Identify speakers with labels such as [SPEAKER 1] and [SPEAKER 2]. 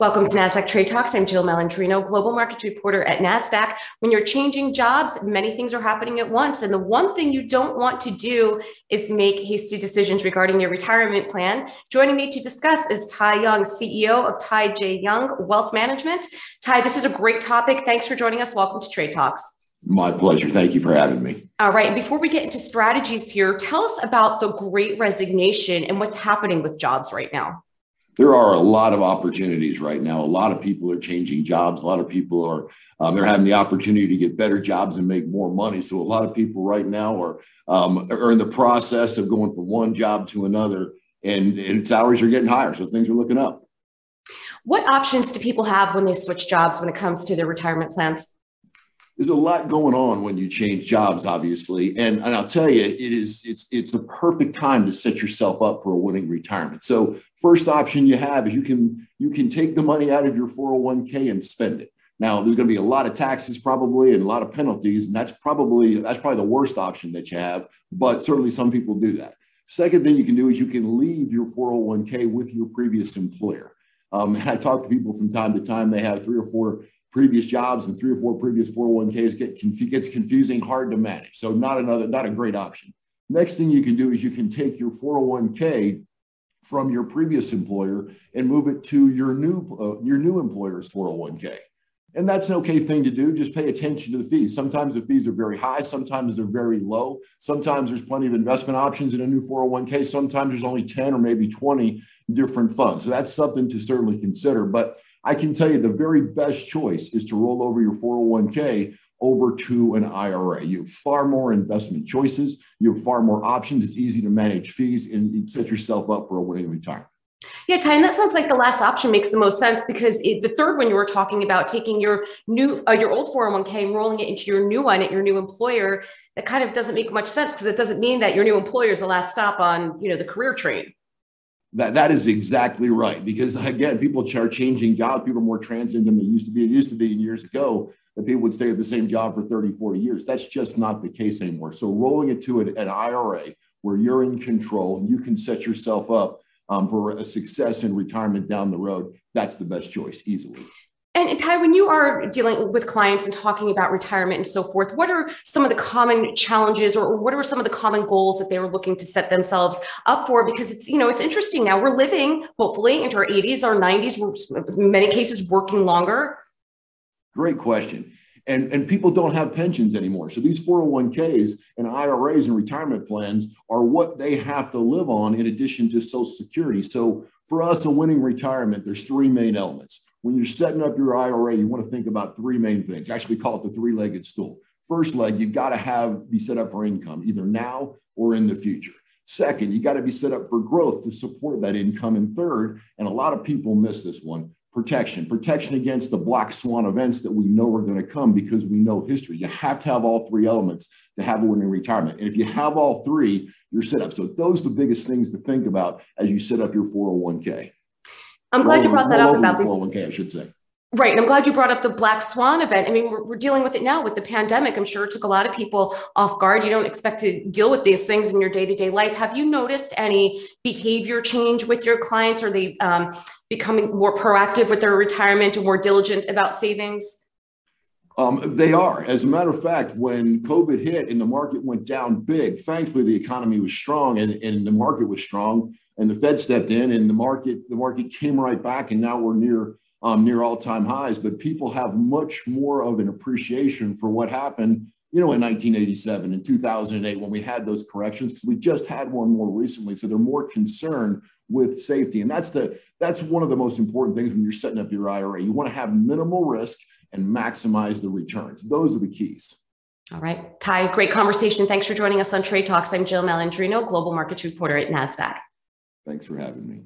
[SPEAKER 1] Welcome to Nasdaq Trade Talks. I'm Jill Malandrino, global markets reporter at Nasdaq. When you're changing jobs, many things are happening at once. And the one thing you don't want to do is make hasty decisions regarding your retirement plan. Joining me to discuss is Tai Young, CEO of Tai J. Young Wealth Management. Tai, this is a great topic. Thanks for joining us. Welcome to Trade Talks.
[SPEAKER 2] My pleasure. Thank you for having me.
[SPEAKER 1] All right. And before we get into strategies here, tell us about the Great Resignation and what's happening with jobs right now.
[SPEAKER 2] There are a lot of opportunities right now. A lot of people are changing jobs. A lot of people are they're having the opportunity to get better jobs and make more money. So a lot of people right now are in the process of going from one job to another, and salaries are getting higher. So things are looking up.
[SPEAKER 1] What options do people have when they switch jobs when it comes to their retirement plans?
[SPEAKER 2] There's a lot going on when you change jobs, obviously. And I'll tell you, it's the perfect time to set yourself up for a winning retirement. So first option you have is you can take the money out of your 401k and spend it. Now, there's going to be a lot of taxes probably and a lot of penalties, and that's probably the worst option that you have, but certainly some people do that. Second thing you can do is you can leave your 401k with your previous employer. And I talk to people from time to time. They have 3 or 4 previous jobs and 3 or 4 previous 401ks. Gets confusing, hard to manage. So not a great option. Next thing you can do is you can take your 401k from your previous employer and move it to your new employer's 401k. And that's an okay thing to do. Just pay attention to the fees. Sometimes the fees are very high. Sometimes they're very low. Sometimes there's plenty of investment options in a new 401k. Sometimes there's only 10 or maybe 20 different funds. So that's something to certainly consider. But I can tell you the very best choice is to roll over your 401k over to an IRA. You have far more investment choices. You have far more options. It's easy to manage fees, and you set yourself up for a winning retirement.
[SPEAKER 1] Yeah, Tai, and that sounds like the last option makes the most sense, because the third one you were talking about, taking your old 401k and rolling it into your new one at your new employer, that kind of doesn't make much sense, because it doesn't mean that your new employer is the last stop on the career train.
[SPEAKER 2] That is exactly right. Because again, people are changing jobs. People are more transient than they used to be. It used to be years ago that people would stay at the same job for 30, 40 years. That's just not the case anymore. So rolling it to an IRA where you're in control and you can set yourself up for a success in retirement down the road, that's the best choice easily.
[SPEAKER 1] And Tai, when you are dealing with clients and talking about retirement and so forth, what are some of the common challenges, or what are some of the common goals that they were looking to set themselves up for? Because it's interesting now. We're living, hopefully, into our 80s, our 90s. We're, in many cases, working longer.
[SPEAKER 2] Great question. And people don't have pensions anymore. So these 401ks and IRAs and retirement plans are what they have to live on in addition to Social Security. So for us, a winning retirement, there's 3 main elements. When you're setting up your IRA, you want to think about 3 main things. Actually, call it the 3-legged stool. First leg, you've got to be set up for income, either now or in the future. Second, you got to be set up for growth to support that income. And third, and a lot of people miss this one, protection against the black swan events that we know are going to come because we know history. You have to have all 3 elements to have a winning retirement. And if you have all 3, you're set up. So those are the biggest things to think about as you set up your 401k.
[SPEAKER 1] I'm glad you brought that up about
[SPEAKER 2] these 401k, I should say.
[SPEAKER 1] Right. And I'm glad you brought up the black swan event. I mean, we're dealing with it now with the pandemic. I'm sure it took a lot of people off guard. You don't expect to deal with these things in your day-to-day life. Have you noticed any behavior change with your clients? Are they becoming more proactive with their retirement or more diligent about savings?
[SPEAKER 2] They are. As a matter of fact, when COVID hit and the market went down big, thankfully the economy was strong and the market was strong, and the Fed stepped in and the market came right back, and now we're near all-time highs. But people have much more of an appreciation for what happened, in 1987 and 2008 when we had those corrections, because we just had one more recently. So they're more concerned with safety. And that's one of the most important things when you're setting up your IRA. You want to have minimal risk and maximize the returns. Those are the keys.
[SPEAKER 1] All right. Tai, great conversation. Thanks for joining us on Trade Talks. I'm Jill Malandrino, global markets reporter at Nasdaq.
[SPEAKER 2] Thanks for having me.